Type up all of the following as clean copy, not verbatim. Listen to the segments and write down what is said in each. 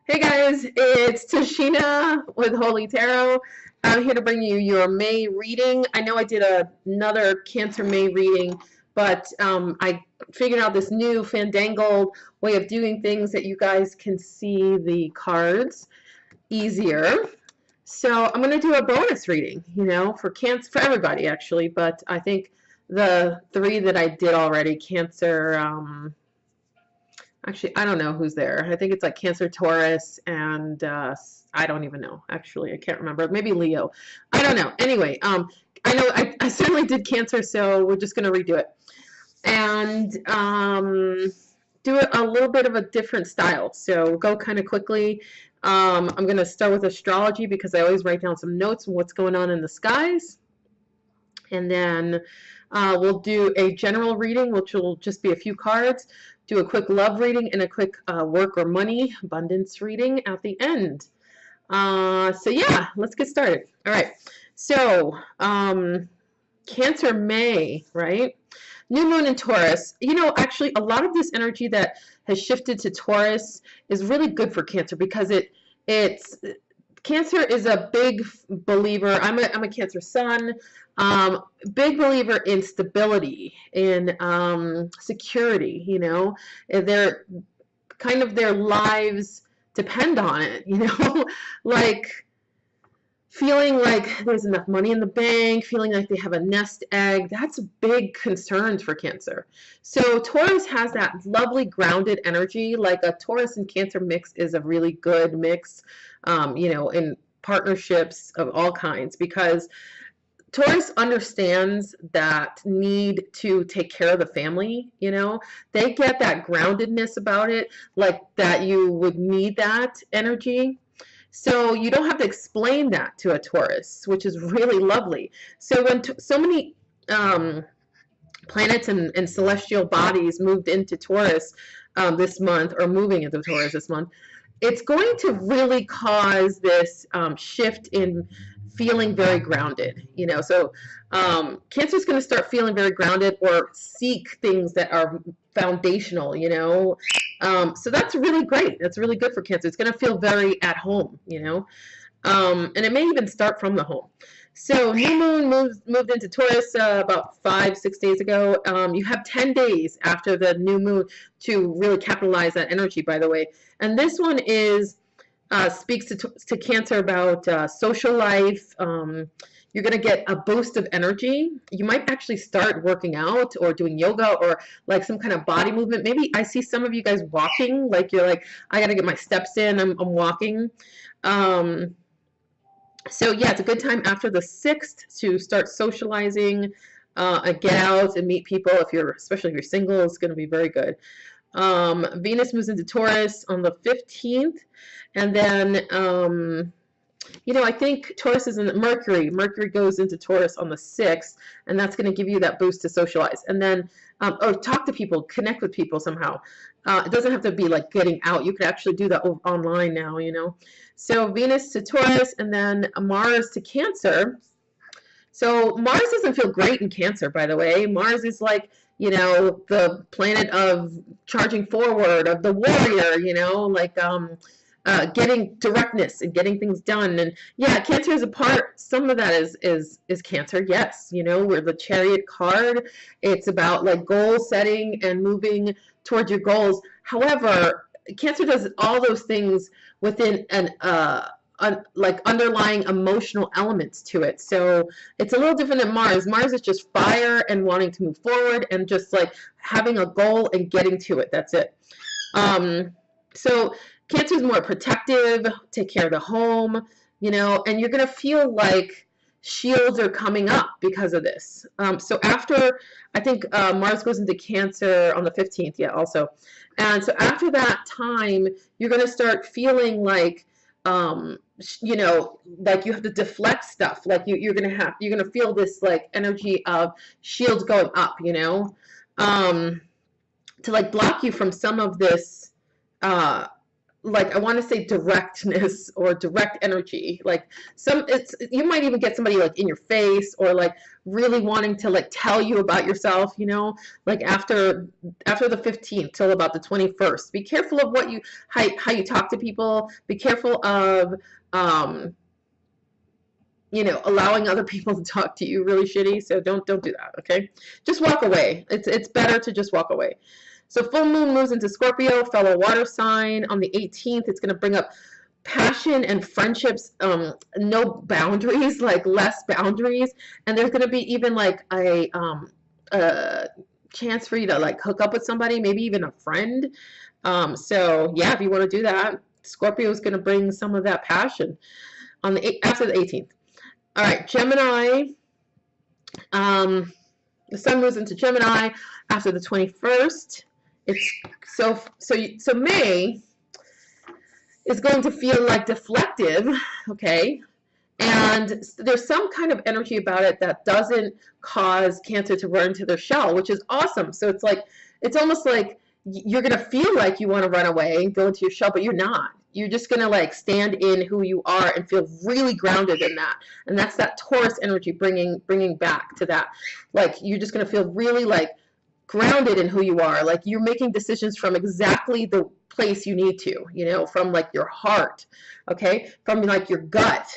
Hey guys, it's Tashina with Holy Tarot. I'm here to bring you your May reading. I know I did another Cancer May reading, but I figured out this new fandangled way of doing things that you guys can see the cards easier. So I'm going to do a bonus reading, for Cancer, for everybody actually, but I think the three that I did already, Cancer, actually, I don't know who's there. I think it's like Cancer, Taurus, and I don't even know. Actually, I can't remember. Maybe Leo. I don't know. Anyway, I know I certainly did Cancer, so we're just going to redo it. And do it a little bit of a different style. So go kind of quickly. I'm going to start with astrology because I always write down some notes on what's going on in the skies. And then we'll do a general reading, which will just be a few cards. Do a quick love reading and a quick work or money abundance reading at the end. So yeah, let's get started. All right. So Cancer May, right? New moon in Taurus. Actually, a lot of this energy that has shifted to Taurus is really good for Cancer because it's Cancer is a big believer. I'm a Cancer sun. Big believer in stability, in security. They're kind of their lives depend on it. Like feeling like there's enough money in the bank, feeling like they have a nest egg. That's big concerns for Cancer. So Taurus has that lovely grounded energy. Like a Taurus and Cancer mix is a really good mix, in partnerships of all kinds, because Taurus understands that need to take care of the family. They get that groundedness about it, like that you would need that energy. So you don't have to explain that to a Taurus, which is really lovely. So when so many planets and celestial bodies moved into Taurus this month, or moving into Taurus this month, it's going to really cause this shift in feeling very grounded. So Cancer is going to start feeling very grounded or seek things that are foundational. So that's really great. That's really good for Cancer. It's going to feel very at home. And it may even start from the home. So new moon moved into Taurus about 5-6 days ago. You have 10 days after the new moon to really capitalize that energy, by the way. And this one is speaks to Cancer about social life. You're going to get a boost of energy. You might actually start working out or doing yoga or like some kind of body movement. Maybe I see some of you guys walking, like you're like, I got to get my steps in. I'm walking. So yeah, it's a good time after the 6th to start socializing, get out and meet people. Especially if you're single, it's going to be very good. Venus moves into Taurus on the 15th. And then, I think Taurus is in Mercury. Mercury goes into Taurus on the 6th, and that's going to give you that boost to socialize. And then, or talk to people, connect with people somehow. It doesn't have to be like getting out. You could actually do that online now, So Venus to Taurus, and then Mars to Cancer. So Mars doesn't feel great in Cancer, by the way. Mars is like, the planet of charging forward, of the warrior, like getting directness and getting things done. And yeah, Cancer is a part. Some of that is Cancer, yes. We're the Chariot card. It's about like goal setting and moving towards your goals. However, Cancer does all those things within an like underlying emotional elements to it. So it's a little different than Mars. Mars is just fire and wanting to move forward and just like having a goal and getting to it. That's it. So Cancer is more protective, take care of the home, and you're going to feel like shields are coming up because of this. So after, I think Mars goes into Cancer on the 15th, yeah, also. And so after that time, you're going to start feeling like, like you have to deflect stuff. Like you're going to feel this like energy of shields going up, to like block you from some of this, like, I want to say directness or direct energy. Like you might even get somebody like in your face, or like really wanting to like tell you about yourself, you know, like after the 15th till about the 21st. Be careful of how you talk to people. Be careful of you know, allowing other people to talk to you really shitty. So don't do that, okay? Just walk away. It's better to just walk away. So full moon moves into Scorpio, fellow water sign. On the 18th, it's going to bring up passion and friendships, no boundaries, like less boundaries. And there's going to be even like a chance for you to like hook up with somebody, maybe even a friend. So yeah, if you want to do that, Scorpio is going to bring some of that passion on after the 18th. All right, Gemini. The sun moves into Gemini after the 21st. It's so May is going to feel like deflective, okay? And there's some kind of energy about it that doesn't cause Cancer to run into their shell, which is awesome. So it's like, it's almost like you're going to feel like you want to run away and go into your shell, but you're not. You're just going to like stand in who you are and feel really grounded in that. And that's that Taurus energy bringing back to that. Like, you're just going to feel really like grounded in who you are. Like, you're making decisions from exactly the place you need to, you know, from like your heart, okay? From like your gut.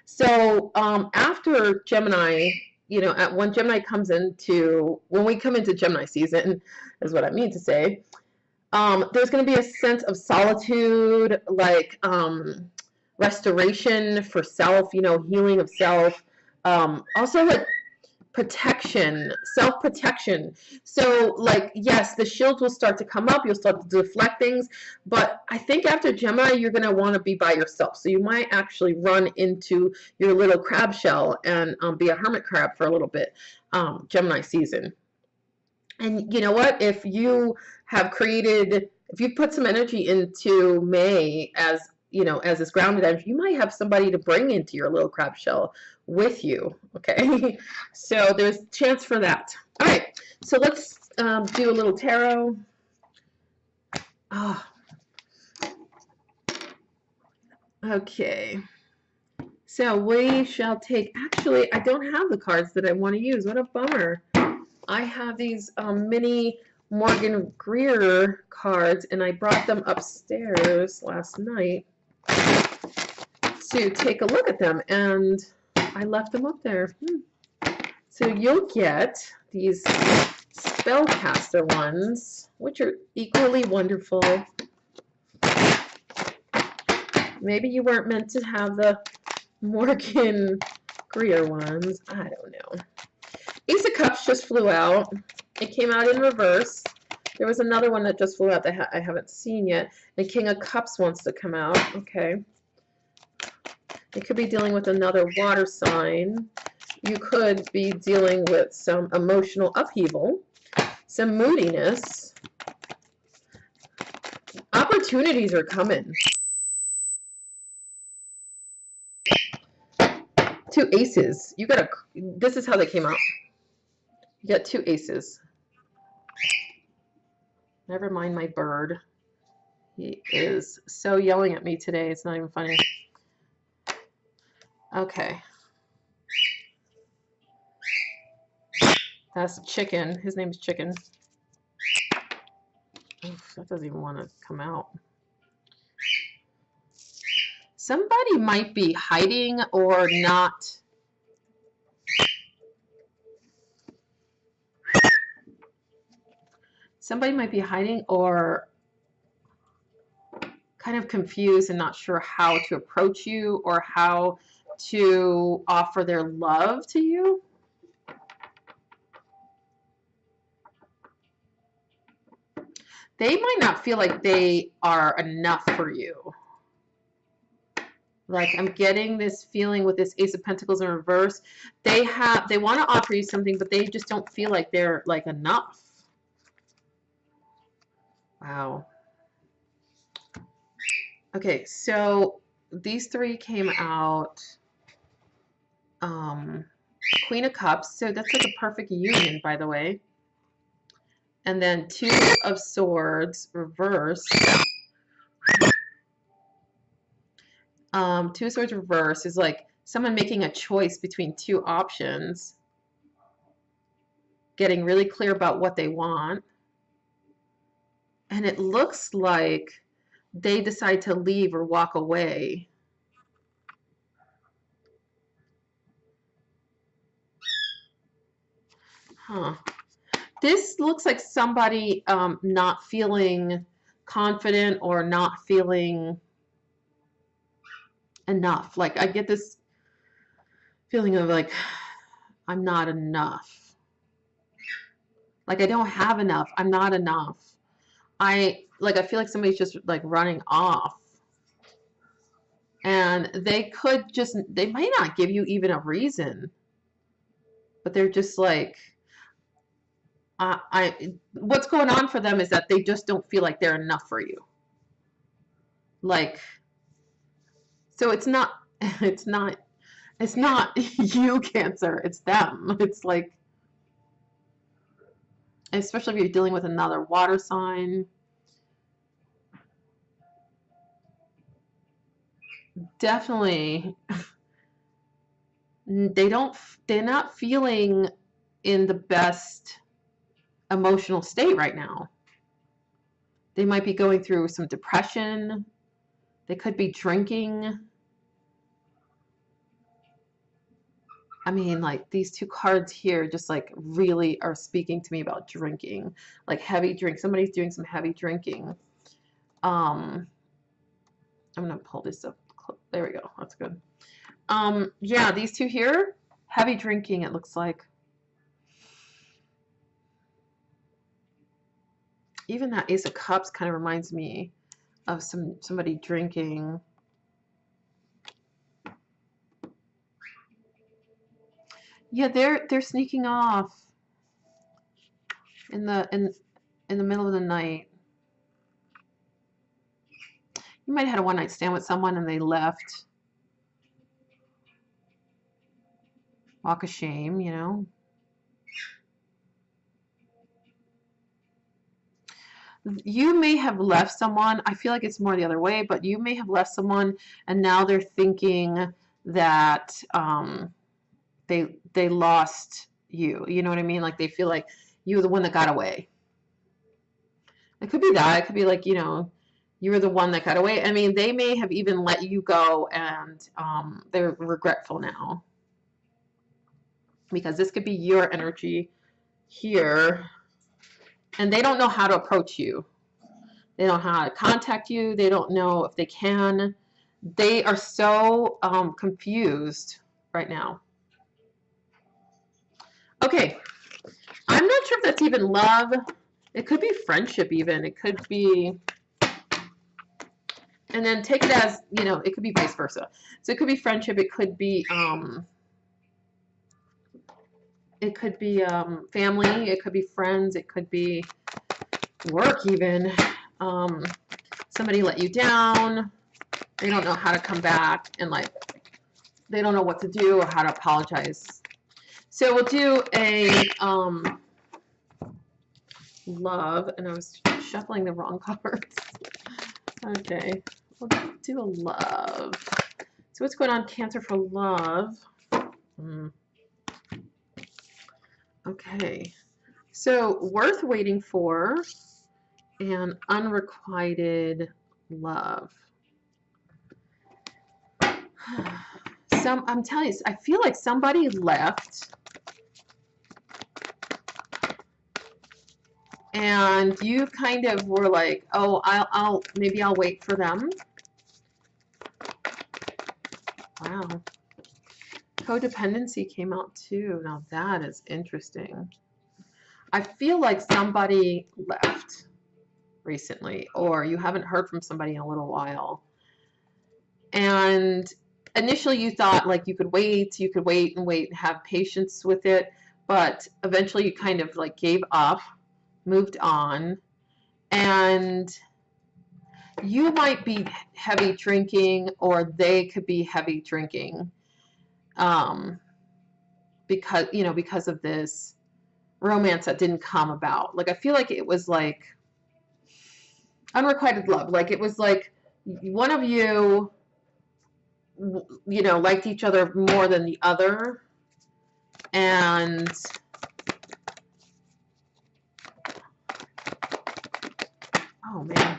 So after Gemini, you know, when Gemini comes into, when we come into Gemini season, is what I mean to say, there's going to be a sense of solitude, like restoration for self, you know, healing of self. Also like protection, self-protection. So like, yes, the shields will start to come up. You'll start to deflect things. But I think after Gemini, you're going to want to be by yourself. So you might actually run into your little crab shell and be a hermit crab for a little bit, Gemini season. And you know what? If you have if you put some energy into May as, you know, as this grounded energy, you might have somebody to bring into your little crab shell with you, okay? So there's a chance for that. All right, so let's do a little tarot. Oh. Okay. So we shall take, actually, I don't have the cards that I want to use. What a bummer. I have these mini Morgan Greer cards, and I brought them upstairs last night to take a look at them, and I left them up there. So you'll get these spellcaster ones, which are equally wonderful. Maybe you weren't meant to have the Morgan Greer ones. I don't know. Ace of Cups just flew out. It came out in reverse. There was another one that just flew out that I haven't seen yet. And King of Cups wants to come out. Okay. It could be dealing with another water sign. You could be dealing with some emotional upheaval, some moodiness. Opportunities are coming. Two aces. You got this is how they came out. You got two aces. Never mind my bird. He is so yelling at me today. It's not even funny. Okay. That's Chicken. His name is Chicken. Oof, that doesn't even want to come out. Somebody might be hiding or not. Somebody might be hiding or kind of confused and not sure how to approach you or how to offer their love to you. They might not feel like they are enough for you. Like, I'm getting this feeling with this Ace of Pentacles in reverse. They want to offer you something, but they just don't feel like they're like enough. Wow. Okay, so these three came out. Queen of Cups. So that's like a perfect union, by the way. And then Two of Swords, reverse. Two of Swords reverse is like someone making a choice between two options, getting really clear about what they want. And it looks like they decide to leave or walk away. Huh. This looks like somebody not feeling confident or not feeling enough. Like I get this feeling of like, I'm not enough. Like I don't have enough. I'm not enough. I feel like somebody's just like running off. And they might not give you even a reason. But they're just like, what's going on for them is that they just don't feel like they're enough for you. Like, so it's not you, Cancer, it's them. It's like, especially if you're dealing with another water sign. Definitely, they're not feeling in the best emotional state right now. They might be going through some depression. They could be drinking. I mean, like these two cards here just like really are speaking to me about drinking, like heavy drink. Somebody's doing some heavy drinking. I'm gonna pull this up. There we go. That's good. Yeah, these two here, heavy drinking, it looks like. Even that Ace of Cups kind of reminds me of somebody drinking. Yeah, they're sneaking off in the middle of the night. You might have had a one-night stand with someone and they left. Walk of shame, you know. You may have left someone. I feel like it's more the other way, but you may have left someone and now they're thinking that they lost you. You know what I mean? Like they feel like you were the one that got away. It could be that. It could be like, you know, you were the one that got away. I mean, they may have even let you go and they're regretful now. Because this could be your energy here. And they don't know how to approach you. They don't know how to contact you. They don't know if they can. They are so confused right now. Okay. I'm not sure if that's even love. It could be friendship even. It could be... And then take it as, you know, it could be vice versa. So it could be friendship. It could be... family, it could be friends, it could be work even. Somebody let you down, they don't know how to come back, and like they don't know what to do or how to apologize. So we'll do a love, and I was shuffling the wrong cards. Okay, we'll do a love. So what's going on, Cancer, for love? Okay, so worth waiting for and unrequited love. I'm telling you, I feel like somebody left and you kind of were like, oh, maybe I'll wait for them. Wow. Codependency came out too. Now that is interesting. I feel like somebody left recently, or you haven't heard from somebody in a little while. And initially you thought like you could wait and wait and have patience with it, but eventually you kind of like gave up, moved on, and you might be heavy drinking or they could be heavy drinking. Because of this romance that didn't come about. Like I feel like it was like unrequited love. Like it was like one of you you know, liked each other more than the other. And oh man,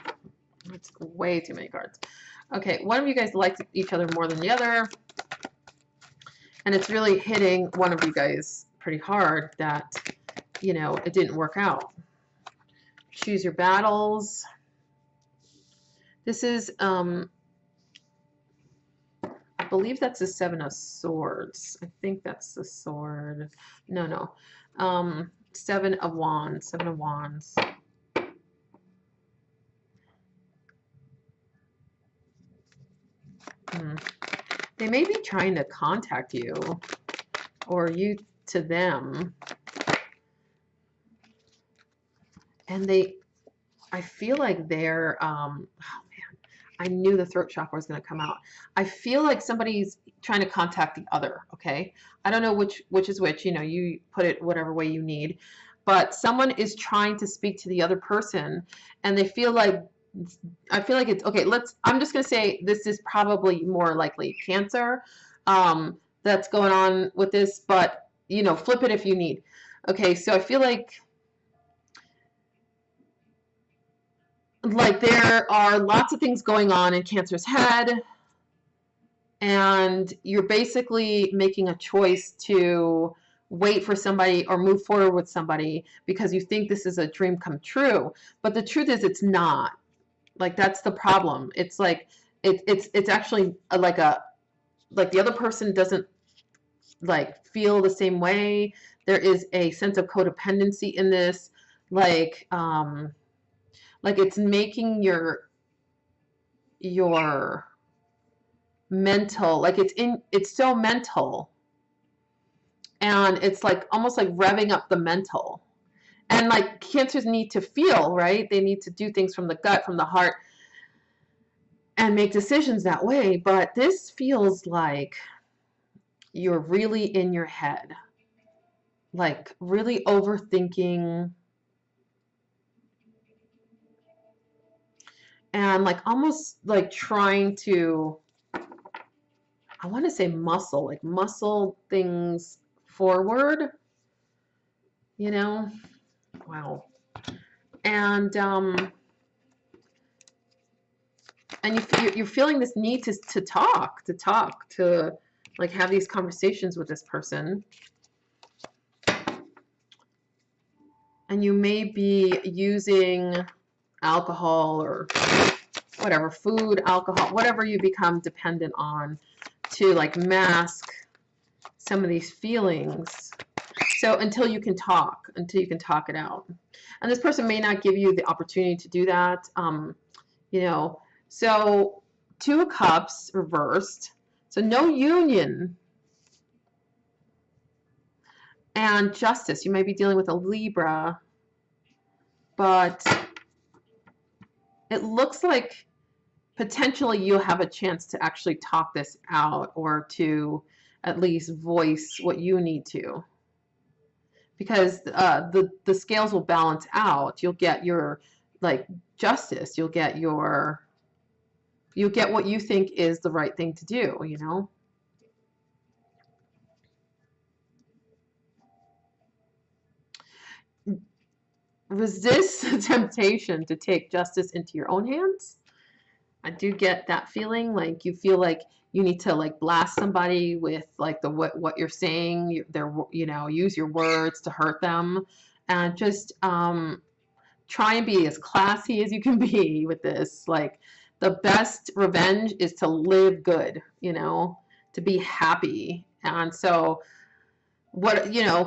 that's way too many cards. Okay, one of you guys liked each other more than the other, and it's really hitting one of you guys pretty hard that, you know, it didn't work out. Choose your battles. This is, I believe that's the Seven of Swords. I think that's the sword. No. Seven of Wands. Seven of Wands. They may be trying to contact you, or you to them. And I feel like they're, oh man, I knew the throat chakra was going to come out. I feel like somebody's trying to contact the other, okay? I don't know which is which, you know, you put it whatever way you need. But someone is trying to speak to the other person, and they feel like, I feel like it's, okay, I'm just going to say this is probably more likely Cancer that's going on with this, but, you know, flip it if you need. Okay, so I feel like there are lots of things going on in Cancer's head, and you're basically making a choice to wait for somebody or move forward with somebody because you think this is a dream come true. But the truth is it's not. Like, that's the problem. It's like it's actually like the other person doesn't like feel the same way. There is a sense of codependency in this, like it's making your mental, like it's so mental, and it's like almost like revving up the mental. And like Cancers need to feel, right? They need to do things from the gut, from the heart, and make decisions that way. But this feels like you're really in your head, like really overthinking, and like almost like trying to, I want to say muscle things forward, you know? Wow. And you're feeling this need to talk, to like have these conversations with this person. And you may be using alcohol or whatever, food, alcohol, whatever you become dependent on to like mask some of these feelings. So until you can talk it out. And this person may not give you the opportunity to do that. You know, so Two of Cups reversed. So no union. And Justice. You may be dealing with a Libra, but it looks like potentially you'll have a chance to actually talk this out, or to at least voice what you need to. Because the scales will balance out. You'll get your like justice. You'll get what you think is the right thing to do, you know? Resist the temptation to take justice into your own hands. I do get that feeling, like you feel like you need to like blast somebody with like what you're saying. You know, use your words to hurt them, and just try and be as classy as you can be with this. Like, the best revenge is to live good, you know, to be happy. And so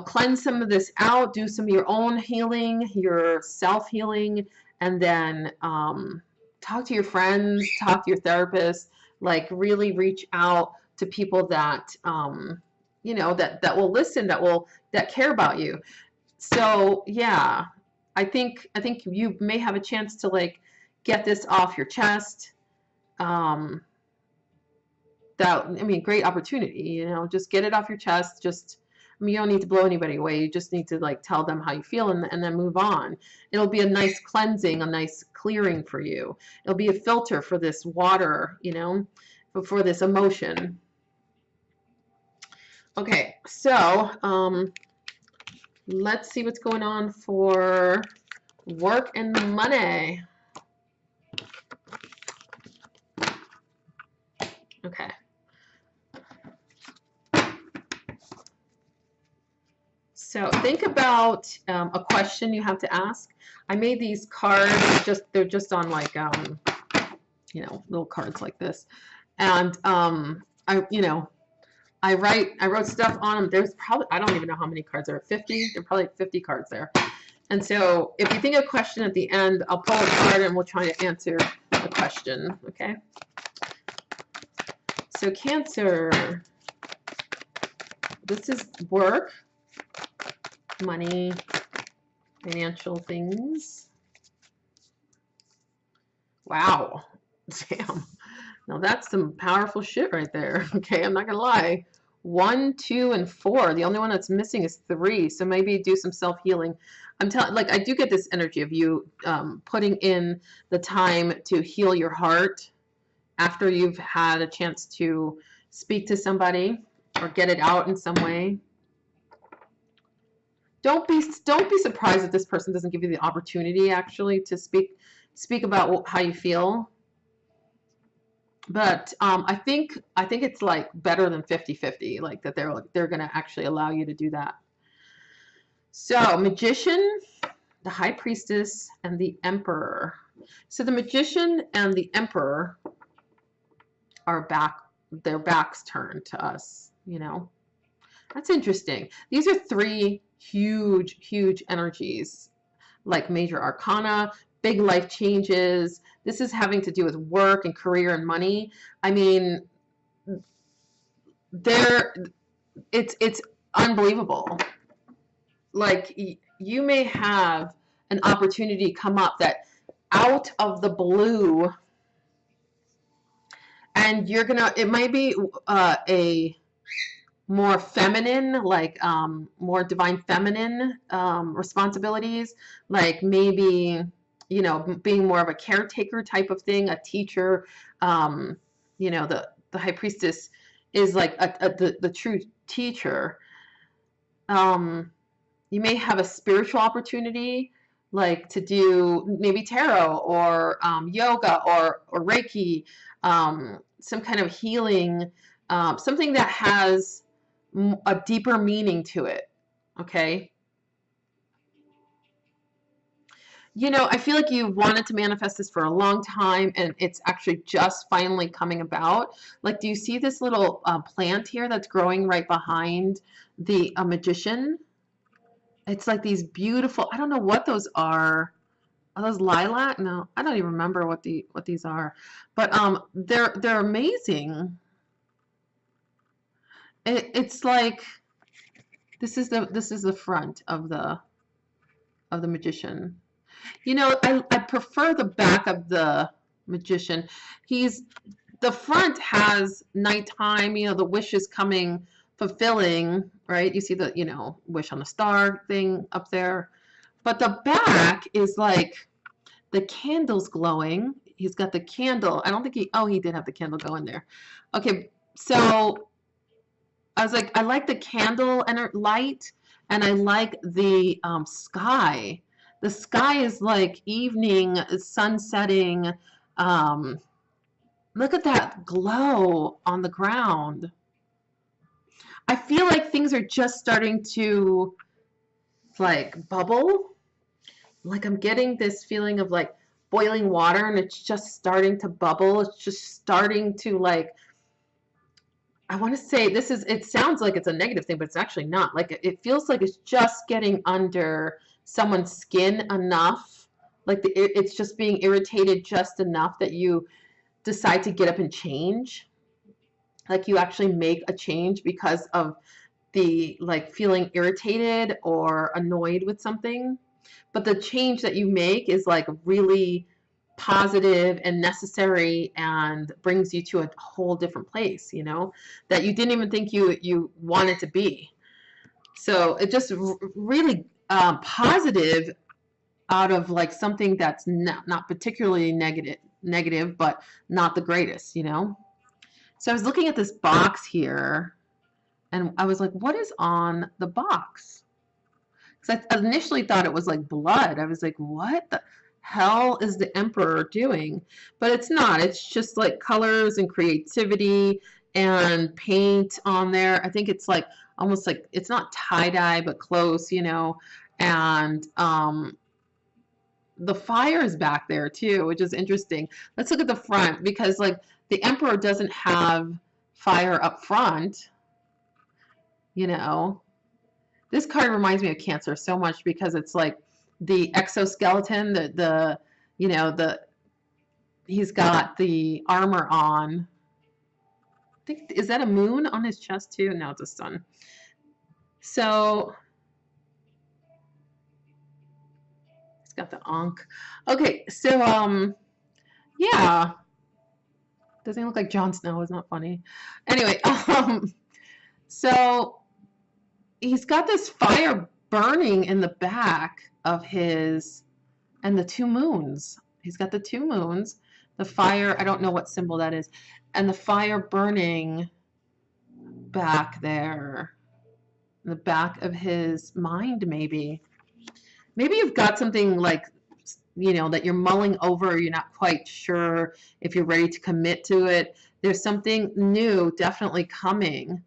cleanse some of this out, do some of your own healing, your self-healing, and then talk to your friends, talk to your therapist, like really reach out to people that, that will listen, that care about you. So yeah, I think you may have a chance to like get this off your chest. Great opportunity, you know, just get it off your chest. You don't need to blow anybody away. You just need to like tell them how you feel, and then move on. It'll be a nice cleansing, a nice clearing for you. It'll be a filter for this water, you know, for this emotion. Okay, so let's see what's going on for work and money. Okay. So think about a question you have to ask. I made these cards, they're just on like, you know, little cards like this. And I wrote stuff on them. There's probably, I don't even know how many cards there are. 50? There are probably 50 cards there. And so if you think of a question at the end, I'll pull a card and we'll try to answer the question, okay? So Cancer, this is work, money, financial things. Wow, damn. Now that's some powerful shit right there. Okay, I'm not gonna lie. 1, 2, and 4. The only one that's missing is 3. So maybe do some self-healing. I'm telling, like, I do get this energy of you putting in the time to heal your heart after you've had a chance to speak to somebody or get it out in some way. Don't be surprised if this person doesn't give you the opportunity actually to speak about how you feel. But I think it's like better than 50-50, like that they're going to actually allow you to do that. So Magician, the High Priestess, and the Emperor. So the Magician and the Emperor are back, their backs turned to us, you know. That's interesting. These are 3 huge energies, like major arcana, big life changes. This is having to do with work and career and money. I mean, it's unbelievable. Like, you may have an opportunity come up that out of the blue, and you're gonna, it might be a more feminine, like more divine feminine responsibilities, like maybe, you know, being more of a caretaker type of thing, a teacher. You know, the High Priestess is like the true teacher. You may have a spiritual opportunity, like to do maybe tarot or yoga or Reiki, some kind of healing, something that has a deeper meaning to it, okay? You know, I feel like you wanted to manifest this for a long time, and it's actually just finally coming about. Like, do you see this little plant here that's growing right behind the Magician? It's like these beautiful, I don't know what those are. Are those lilac? No, I don't even remember what these are. But they're amazing. It's like this is the front of the Magician. You know, I prefer the back of the Magician. The front has nighttime, you know, the wishes coming, fulfilling, right? You see the, you know, wish on the star thing up there. But the back is like the candle's glowing. He's got the candle. I don't think he did have the candle going there. Okay, so I was like, I like the candle and light, and I like the sky. The sky is like evening, sun setting. Look at that glow on the ground. I feel like things are just starting to like bubble. Like I'm getting this feeling of like boiling water, and it's just starting to bubble. It's just starting to like, I want to say it sounds like it's a negative thing, but it's actually not. Like it feels like it's just getting under someone's skin enough. Like it's just being irritated just enough that you decide to get up and change. Like you actually make a change because of the like feeling irritated or annoyed with something. But the change that you make is like really positive and necessary and brings you to a whole different place, you know, that you didn't even think you wanted to be. So it just really positive out of like something that's not particularly negative, but not the greatest, you know. So I was looking at this box here, and I was like, what is on the box? Because I initially thought it was like blood. I was like, what the hell is the Emperor doing? But it's not. It's just like colors and creativity and paint on there. I think it's like almost like, it's not tie-dye, but close, you know. And the fire is back there too, which is interesting. Let's look at the front, because like the Emperor doesn't have fire up front, you know. This card reminds me of Cancer so much, because it's like the exoskeleton, the you know, he's got the armor on. I think, is that a moon on his chest too? No, it's a sun. So he's got the Ankh. Okay, so yeah. Doesn't he look like Jon Snow? Isn't that funny? Anyway, so he's got this fire burning in the back of his, and the two moons. He's got the two moons, the fire, I don't know what symbol that is, and the fire burning back there, in the back of his mind, maybe. Maybe you've got something like, you know, that you're mulling over, you're not quite sure if you're ready to commit to it. There's something new definitely coming.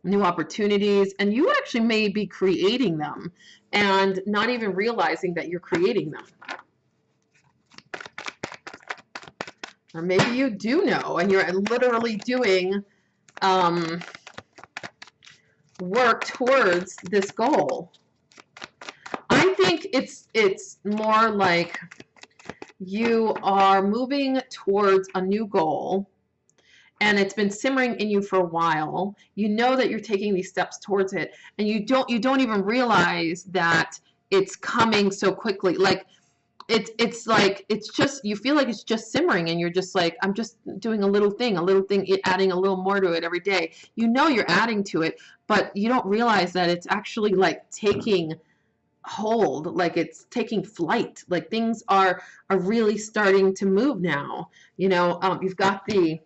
New opportunities, and you actually may be creating them and not even realizing that you're creating them. Or maybe you do know, and you're literally doing work towards this goal. I think it's more like you are moving towards a new goal, and it's been simmering in you for a while. You know that you're taking these steps towards it, and you don't even realize that it's coming so quickly. Like it's like, it's just, you feel like it's just simmering, and you're just like, I'm just doing a little thing, adding a little more to it every day. You know you're adding to it, but you don't realize that it's actually like taking hold, like it's taking flight. Like things are really starting to move now. You know, you've got the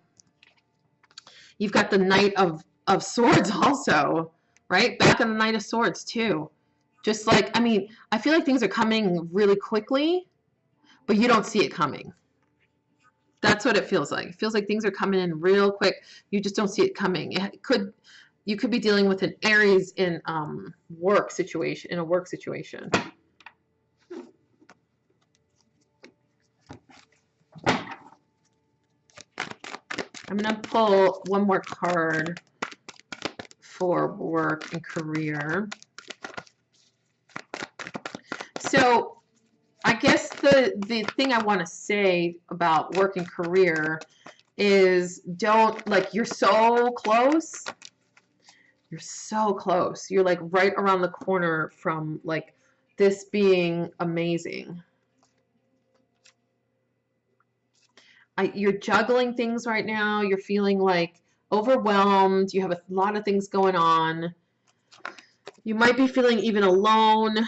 Knight of Swords also, right? Back in the Knight of Swords too. Just like, I mean, I feel like things are coming really quickly, but you don't see it coming. That's what it feels like. It feels like things are coming in real quick. You just don't see it coming. You could be dealing with an Aries in a work situation. I'm going to pull one more card for work and career. So I guess the thing I want to say about work and career is, don't, like, you're so close. You're so close. You're like right around the corner from like this being amazing. You're juggling things right now. You're feeling like overwhelmed. You have a lot of things going on. You might be feeling even alone,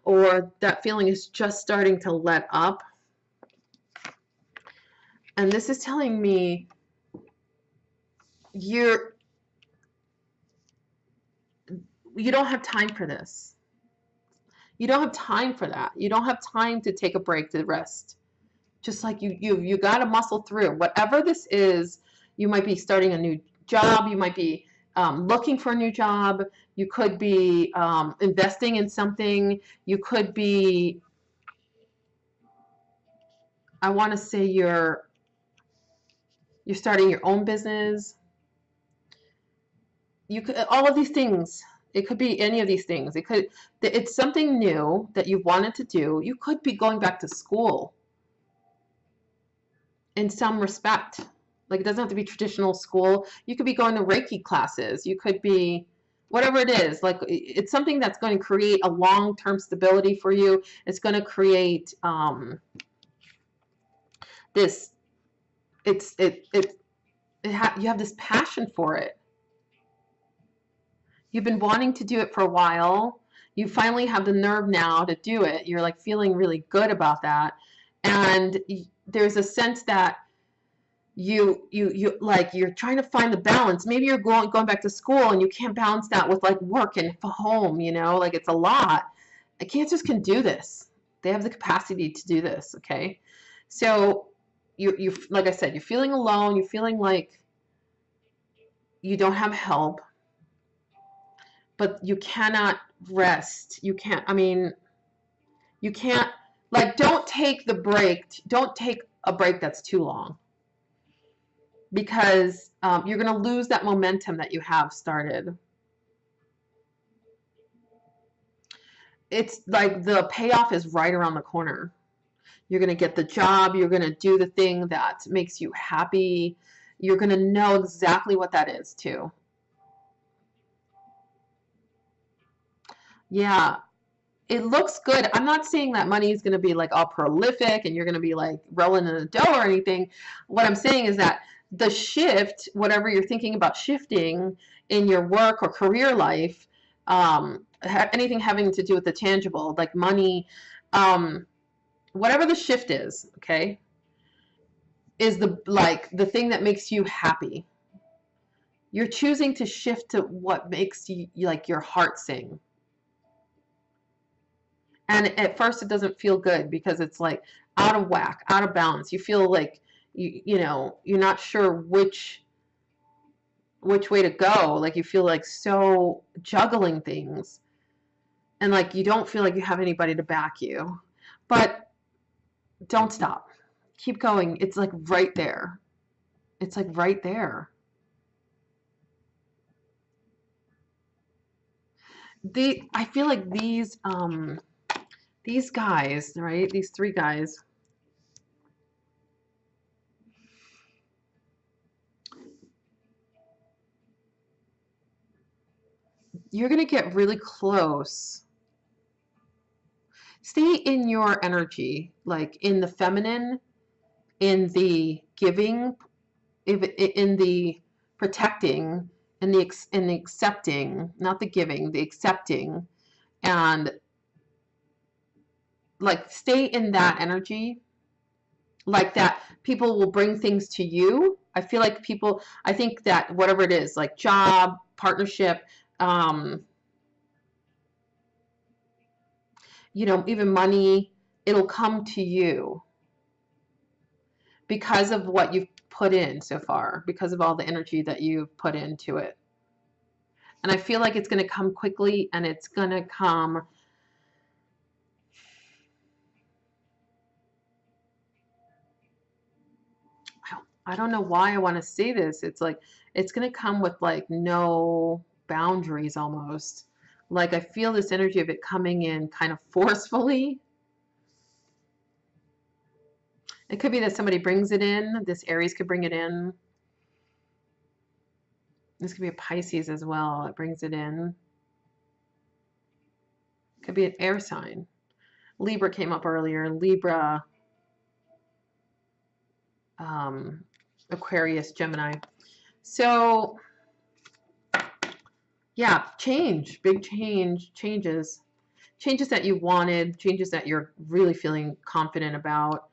or that feeling is just starting to let up. And this is telling me you don't have time for this. You don't have time for that. You don't have time to take a break, to rest. Just like you got to muscle through. Whatever this is, you might be starting a new job. You might be looking for a new job. You could be investing in something. You could be, I want to say you're starting your own business. You could, all of these things. It could be any of these things. It's something new that you wanted to do. You could be going back to school in some respect. Like, it doesn't have to be traditional school. You could be going to Reiki classes. You could be, whatever it is. Like, it's something that's going to create a long-term stability for you. It's going to create this. You have this passion for it. You've been wanting to do it for a while. You finally have the nerve now to do it. You're like feeling really good about that. And there's a sense that you like you're trying to find the balance. Maybe you're going back to school and you can't balance that with like work and home, you know, like it's a lot. Cancers can do this. They have the capacity to do this, okay? So you like I said, you're feeling alone, you're feeling like you don't have help, but you cannot rest. You can't, I mean, you can't, like, don't take a break that's too long, because you're going to lose that momentum that you have started. It's like the payoff is right around the corner. You're going to get the job. You're going to do the thing that makes you happy. You're going to know exactly what that is too. Yeah, it looks good. I'm not saying that money is going to be like all prolific and you're going to be like rolling in the dough or anything. What I'm saying is that the shift, whatever you're thinking about shifting in your work or career life, anything having to do with the tangible, like money, whatever the shift is, okay, is the thing that makes you happy. You're choosing to shift to what makes you like your heart sing. And at first it doesn't feel good because it's like out of whack, out of balance. You feel like you know, you're not sure which way to go. Like you feel like so juggling things. And like you don't feel like you have anybody to back you. But don't stop. Keep going. It's like right there. It's like right there. I feel like these guys, right? These three guys, you're going to get really close. Stay in your energy, like in the feminine, in the giving, in the protecting, in the accepting, not the giving, the accepting, and like stay in that energy, like that people will bring things to you. I feel like I think that whatever it is, like job, partnership, you know, even money, it'll come to you because of what you've put in so far, because of all the energy that you've put into it. And I feel like it's going to come quickly, and it's going to come I don't know why I want to say this. It's like it's going to come with like no boundaries almost. Like I feel this energy of it coming in kind of forcefully. It could be that somebody brings it in. This Aries could bring it in. This could be a Pisces as well. It brings it in. Could be an air sign. Libra came up earlier. Libra, Aquarius, Gemini. So, yeah, big changes that you wanted, changes that you're really feeling confident about.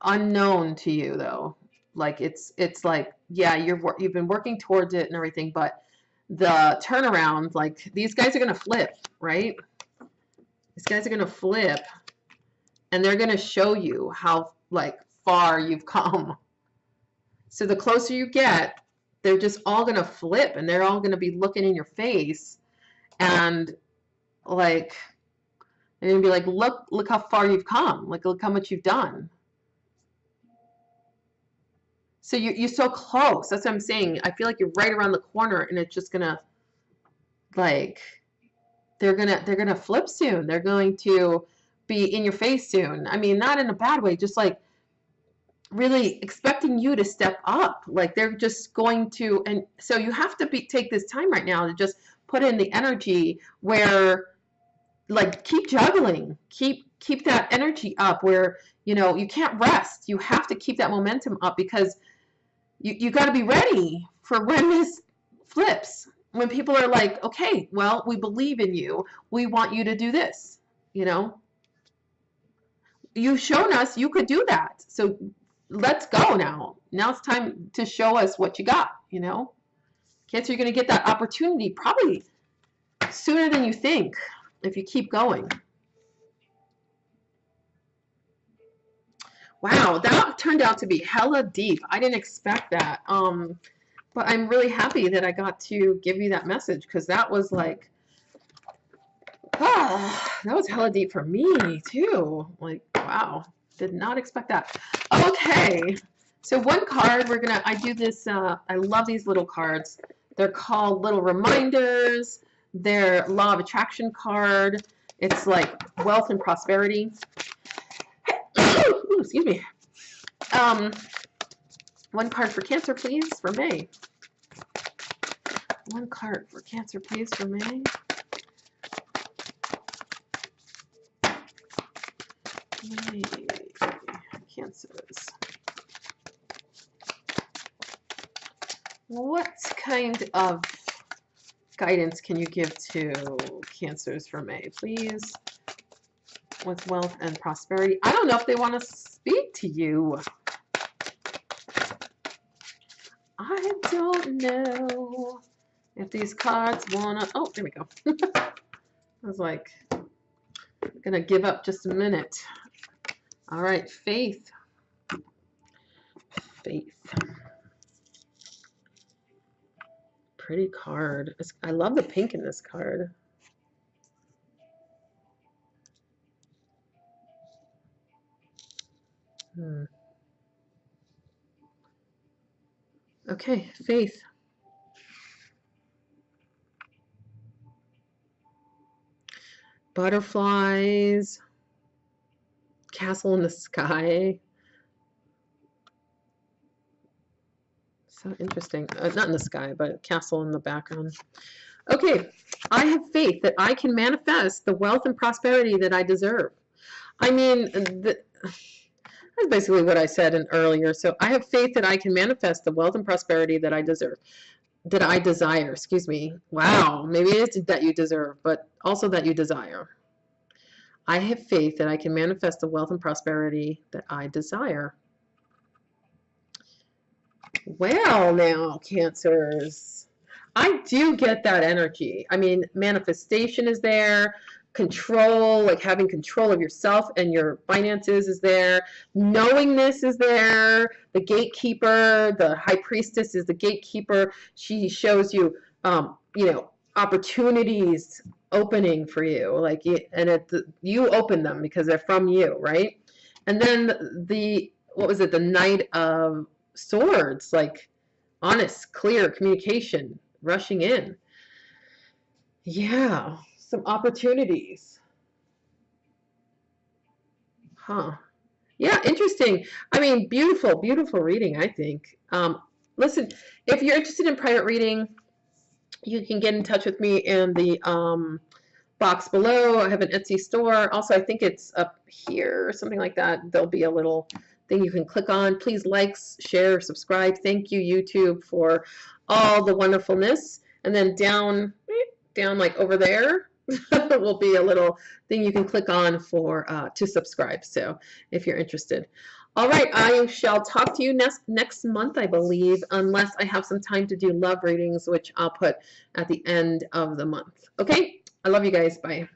Unknown to you though. Like it's like, yeah, you've been working towards it and everything, but the turnaround, like these guys are going to flip, right? These guys are going to flip, and they're going to show you how like far you've come. So the closer you get, they're just all going to flip, and they're all going to be looking in your face, and like they're going to be like, look how far you've come. Like, look how much you've done. So you're so close. That's what I'm saying. I feel like you're right around the corner, and it's just gonna, like, they're gonna flip soon. They're going to be in your face soon. I mean, not in a bad way, just like really expecting you to step up. Like they're just going to, and so you have to take this time right now to just put in the energy where, like, keep juggling, keep that energy up where, you know, you can't rest. You have to keep that momentum up because you got to be ready for when this flips. When people are like, okay, well, we believe in you. We want you to do this. You know, you've shown us you could do that. So let's go now. Now it's time to show us what you got, you know. Cancer, you're going to get that opportunity probably sooner than you think if you keep going. Wow, that turned out to be hella deep. I didn't expect that. But I'm really happy that I got to give you that message, because that was like, that was hella deep for me too. Like, wow, did not expect that. Okay, so one card, I do this, I love these little cards. They're called little reminders. They're law of attraction card. It's like wealth and prosperity. Ooh, excuse me. One card for Cancer, please, for May. One card for Cancer, please, for May. May. Cancers. What kind of guidance can you give to Cancers for May, please? With wealth and prosperity. I don't know if they want to speak to you. I don't know if these cards want to... Oh, there we go. I was like, I'm going to give up just a minute. All right, faith. Faith. Pretty card. I love the pink in this card. Okay, faith. Butterflies. Castle in the sky. So interesting. Not in the sky, but castle in the background. Okay, I have faith that I can manifest the wealth and prosperity that I deserve. I mean, that's basically what I said earlier. So I have faith that I can manifest the wealth and prosperity that I deserve. That I desire, excuse me. Wow, maybe it is that you deserve, but also that you desire. I have faith that I can manifest the wealth and prosperity that I desire. Well, now, Cancers, I do get that energy. I mean, manifestation is there. Control, like having control of yourself and your finances is there. Knowingness is there. The gatekeeper, the high priestess is the gatekeeper. She shows you, you know, opportunities opening for you, like, and you open them because they're from you, right? And then what was it? The Knight of Swords, like honest, clear communication, rushing in. Yeah. Some opportunities. Huh. Yeah, interesting. I mean, beautiful, beautiful reading, I think. Listen, if you're interested in private reading, you can get in touch with me in the box below. I have an Etsy store. Also, I think it's up here or something like that. There'll be a little thing you can click on. Please like, share, subscribe. Thank you, YouTube, for all the wonderfulness. And then down like over there, will be a little thing you can click on for to subscribe, so if you're interested. All right, I shall talk to you next month, I believe, unless I have some time to do love readings, which I'll put at the end of the month. Okay, I love you guys. Bye.